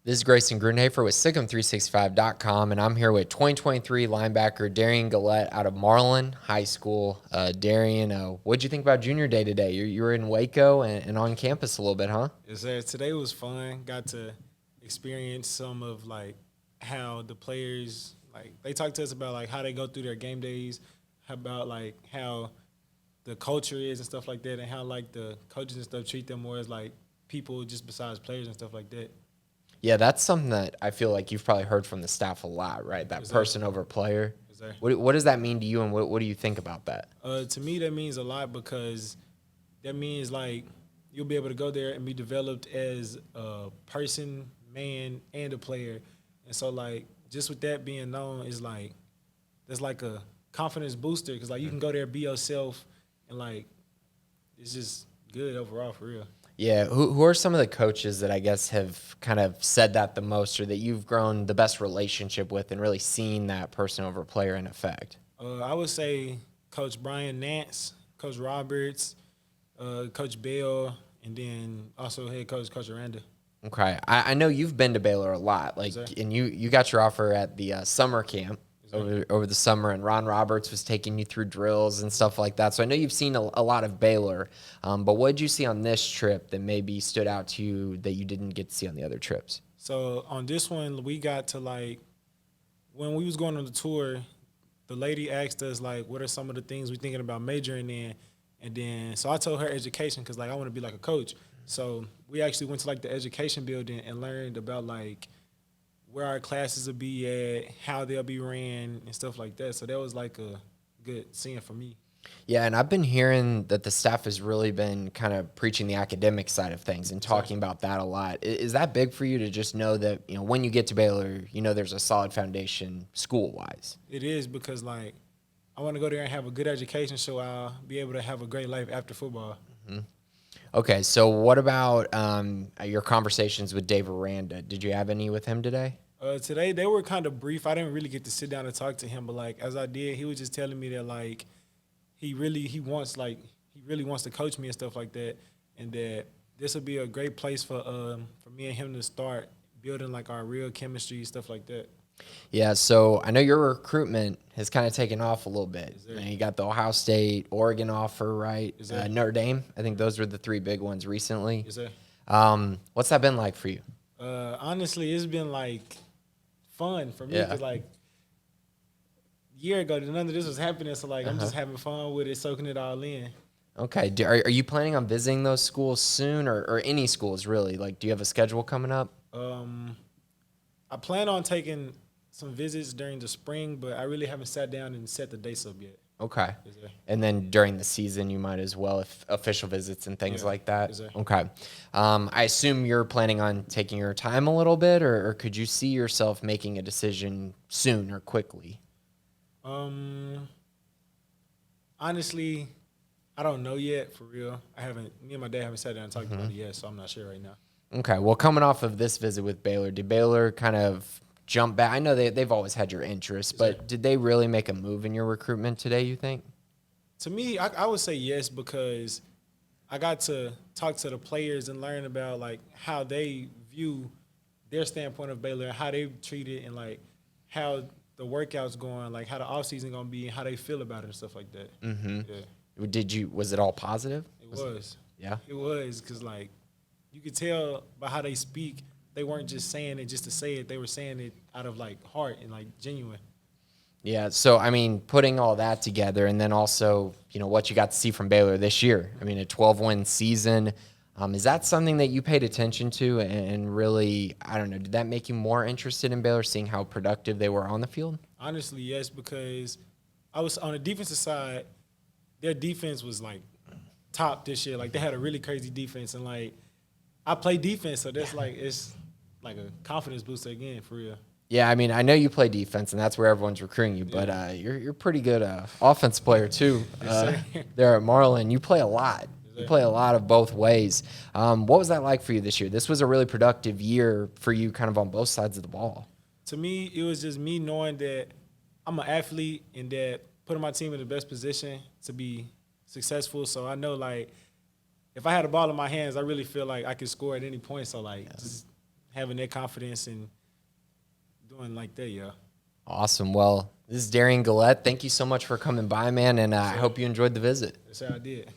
This is Grayson Grunhafer with Sic'Em365.com, and I'm here with 2023 linebacker Derion Gullette out of Marlin High School. Derion, what'd you think about Junior Day today? You were in Waco and on campus a little bit, huh? Yes, sir. Today was fun. Got to experience some of how the players they talk to us about how they go through their game days, about how the culture is and stuff like that, and how the coaches and stuff treat them more as people just besides players and stuff like that. Yeah, that's something that I feel like you've probably heard from the staff a lot, right? That Yes, person over player. Yes, sir. What does that mean to you, and what do you think about that? To me, that means a lot because that means you'll be able to go there and be developed as a person, man, and a player. And so just with that being known is that's a confidence booster because you can go there, be yourself, and it's just good overall for real. Yeah, who are some of the coaches that I guess have kind of said that the most, or that you've grown the best relationship with and really seen that person over player in effect? I would say Coach Brian Nance, Coach Roberts, Coach Bell, and then also head Coach Aranda. Okay, I know you've been to Baylor a lot, and you got your offer at the summer camp over the summer, and Ron Roberts was taking you through drills and stuff like that. So I know you've seen a lot of Baylor, but what did you see on this trip that maybe stood out to you that you didn't get to see on the other trips? So on this one, we got to when we was going on the tour, the lady asked us what are some of the things we thinking about majoring in, and then so I told her education because I want to be a coach. So we actually went to the education building and learned about where our classes will be at, how they'll be ran, and stuff like that. So that was a good seeing for me. Yeah, and I've been hearing that the staff has really been kind of preaching the academic side of things and talking about that a lot. Is that big for you to just know that, when you get to Baylor, there's a solid foundation school-wise? It is because, I want to go there and have a good education so I'll be able to have a great life after football. Mm-hmm. Okay, so what about your conversations with Dave Aranda? Did you have any with him today? Today they were kind of brief. I didn't really get to sit down and talk to him, but as I did, he was just telling me that he really wants to coach me and stuff like that, and that this would be a great place for me and him to start building our real chemistry, stuff like that. Yeah, so I know your recruitment has kind of taken off a little bit. You got the Ohio State, Oregon offer, right? Notre Dame. I think those were the three big ones recently. Yes, sir. What's that been like for you? Honestly, it's been fun for me because a year ago none of this was happening. So I'm just having fun with it, soaking it all in. Okay. Are you planning on visiting those schools soon, or any schools really? Do you have a schedule coming up? I plan on taking some visits during the spring, but I really haven't sat down and set the dates up yet. Okay. And then during the season, you might as well, if official visits and things like that. Okay. I assume you're planning on taking your time a little bit, or could you see yourself making a decision soon or quickly? Honestly, I don't know yet, for real. Me and my dad haven't sat down and talked about it yet, so I'm not sure right now. Okay. Well, coming off of this visit with Baylor, did Baylor kind of jump back? I know they've always had your interest, but did they really make a move in your recruitment today, you think? To me, I would say yes, because I got to talk to the players and learn about how they view their standpoint of Baylor, how they treat it, and how the workout's going, how the offseason going to be, and how they feel about it and stuff like that. Mm-hmm. Yeah. Was it all positive? It was. Yeah? It was, because you could tell by how they speak, they weren't just saying it just to say it. They were saying it out of heart and genuine. Yeah. So, I mean, putting all that together, and then also, what you got to see from Baylor this year. I mean, a 12-win season. Is that something that you paid attention to and really, I don't know, did that make you more interested in Baylor, seeing how productive they were on the field? Honestly, yes, because I was on the defensive side. Their defense was top this year. They had a really crazy defense, and I play defense, so that's it's a confidence booster again, for real. Yeah, I mean, I know you play defense, and that's where everyone's recruiting you, but you're pretty good offense player too. There at Marlin, you play a lot. You play a lot of both ways. What was that like for you this year? This was a really productive year for you, kind of on both sides of the ball. To me, it was just me knowing that I'm an athlete and that putting my team in the best position to be successful. So I know if I had a ball in my hands, I really feel I could score at any point. So just having that confidence and doing like that, yeah. Awesome. Well, this is Derion Gullette. Thank you so much for coming by, man, and I hope you enjoyed the visit. That's how I did.